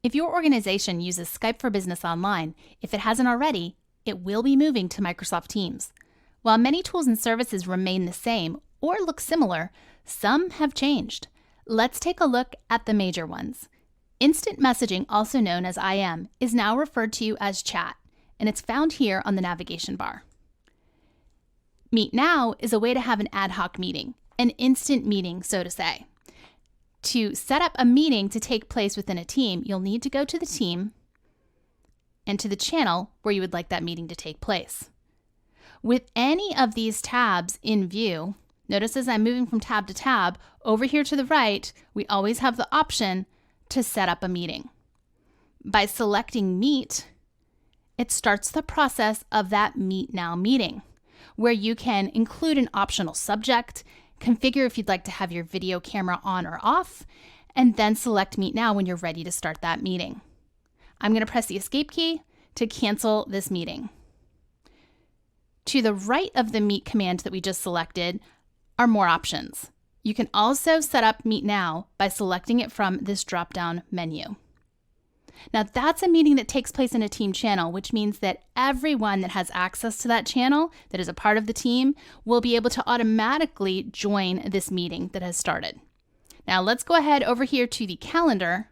If your organization uses Skype for Business Online, if it hasn't already, it will be moving to Microsoft Teams. While many tools and services remain the same or look similar, some have changed. Let's take a look at the major ones. Instant messaging, also known as IM, is now referred to as chat, and it's found here on the navigation bar. Meet Now is a way to have an ad hoc meeting, an instant meeting, so to say. To set up a meeting to take place within a team, you'll need to go to the team and to the channel where you would like that meeting to take place. With any of these tabs in view, notice as I'm moving from tab to tab, over here to the right, we always have the option to set up a meeting. By selecting Meet, it starts the process of that Meet Now meeting, where you can include an optional subject, configure if you'd like to have your video camera on or off, and then select Meet Now when you're ready to start that meeting. I'm going to press the Escape key to cancel this meeting. To the right of the Meet command that we just selected are more options. You can also set up Meet Now by selecting it from this drop-down menu. Now that's a meeting that takes place in a team channel, which means that everyone that has access to that channel, that is a part of the team, will be able to automatically join this meeting that has started. Now let's go ahead over here to the calendar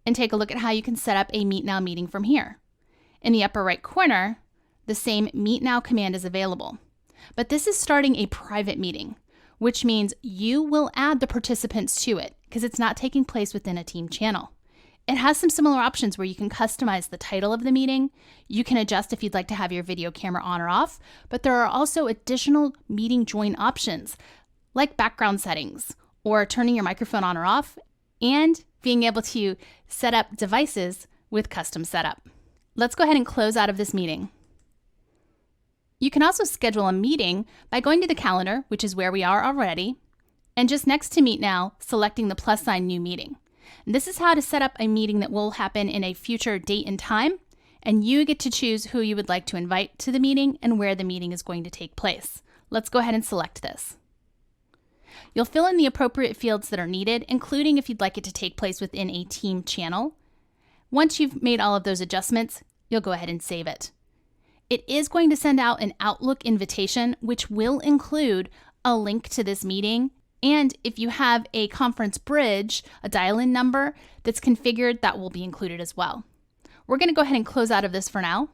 and take a look at how you can set up a Meet Now meeting from here. In the upper right corner, the same Meet Now command is available, but this is starting a private meeting, which means you will add the participants to it because it's not taking place within a team channel. It has some similar options where you can customize the title of the meeting. You can adjust if you'd like to have your video camera on or off, but there are also additional meeting join options like background settings or turning your microphone on or off and being able to set up devices with custom setup. Let's go ahead and close out of this meeting. You can also schedule a meeting by going to the calendar, which is where we are already, and just next to Meet Now, selecting the plus sign New Meeting. And this is how to set up a meeting that will happen in a future date and time, and you get to choose who you would like to invite to the meeting and where the meeting is going to take place. Let's go ahead and select this. You'll fill in the appropriate fields that are needed, including if you'd like it to take place within a team channel. Once you've made all of those adjustments, you'll go ahead and save it. It is going to send out an Outlook invitation, which will include a link to this meeting. And if you have a conference bridge, a dial-in number that's configured, that will be included as well. We're going to go ahead and close out of this for now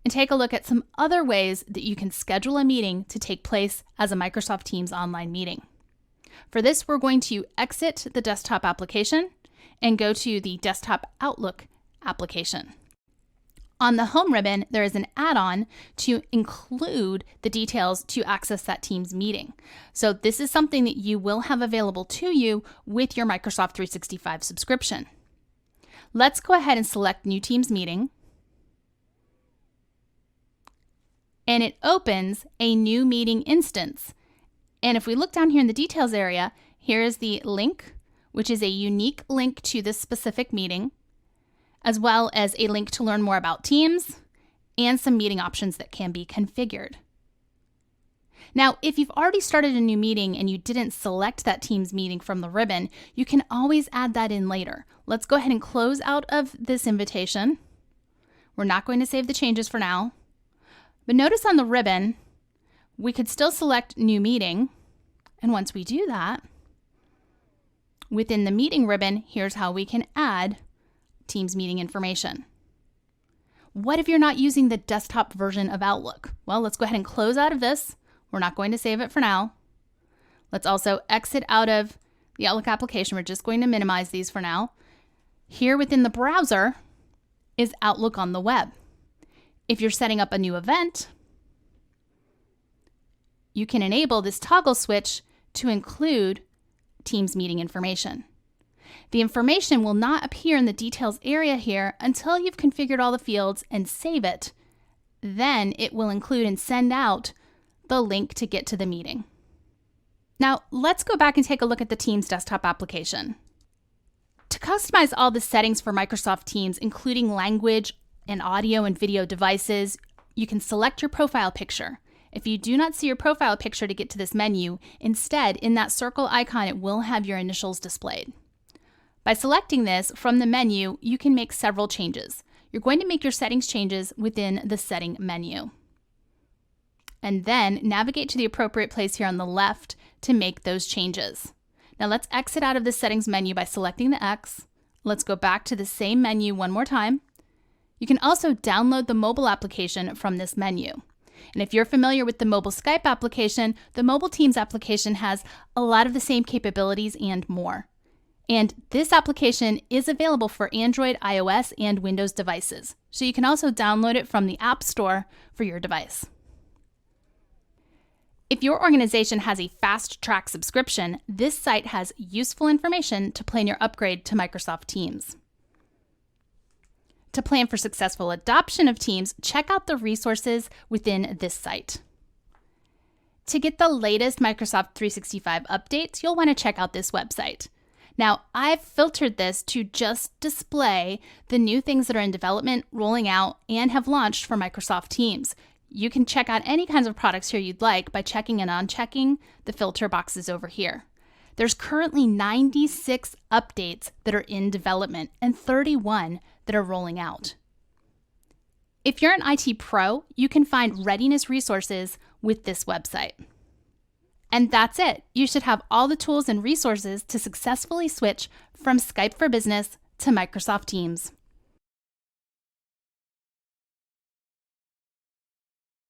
and take a look at some other ways that you can schedule a meeting to take place as a Microsoft Teams online meeting. For this, we're going to exit the desktop application and go to the desktop Outlook application. On the home ribbon, there is an add-on to include the details to access that Teams meeting. So this is something that you will have available to you with your Microsoft 365 subscription. Let's go ahead and select New Teams Meeting. And it opens a new meeting instance. And if we look down here in the details area, here is the link, which is a unique link to this specific meeting, as well as a link to learn more about Teams and some meeting options that can be configured. Now, if you've already started a new meeting and you didn't select that Teams meeting from the ribbon, you can always add that in later. Let's go ahead and close out of this invitation. We're not going to save the changes for now, but notice on the ribbon, we could still select New Meeting. And once we do that, within the meeting ribbon, here's how we can add Teams meeting information. What if you're not using the desktop version of Outlook? Well, let's go ahead and close out of this. We're not going to save it for now. Let's also exit out of the Outlook application. We're just going to minimize these for now. Here within the browser is Outlook on the web. If you're setting up a new event, you can enable this toggle switch to include Teams meeting information. The information will not appear in the details area here until you've configured all the fields and save it. Then it will include and send out the link to get to the meeting. Now let's go back and take a look at the Teams desktop application. To customize all the settings for Microsoft Teams, including language and audio and video devices, you can select your profile picture. If you do not see your profile picture to get to this menu, instead in that circle icon it will have your initials displayed. By selecting this from the menu, you can make several changes. You're going to make your settings changes within the setting menu. And then navigate to the appropriate place here on the left to make those changes. Now let's exit out of the settings menu by selecting the X. Let's go back to the same menu one more time. You can also download the mobile application from this menu. And if you're familiar with the mobile Skype application, the mobile Teams application has a lot of the same capabilities and more. And this application is available for Android, iOS, and Windows devices. So you can also download it from the App Store for your device. If your organization has a Fast Track subscription, this site has useful information to plan your upgrade to Microsoft Teams. To plan for successful adoption of Teams, check out the resources within this site. To get the latest Microsoft 365 updates, you'll want to check out this website. Now, I've filtered this to just display the new things that are in development, rolling out, and have launched for Microsoft Teams. You can check out any kinds of products here you'd like by checking and unchecking the filter boxes over here. There's currently 96 updates that are in development and 31 that are rolling out. If you're an IT pro, you can find readiness resources with this website. And that's it. You should have all the tools and resources to successfully switch from Skype for Business to Microsoft Teams.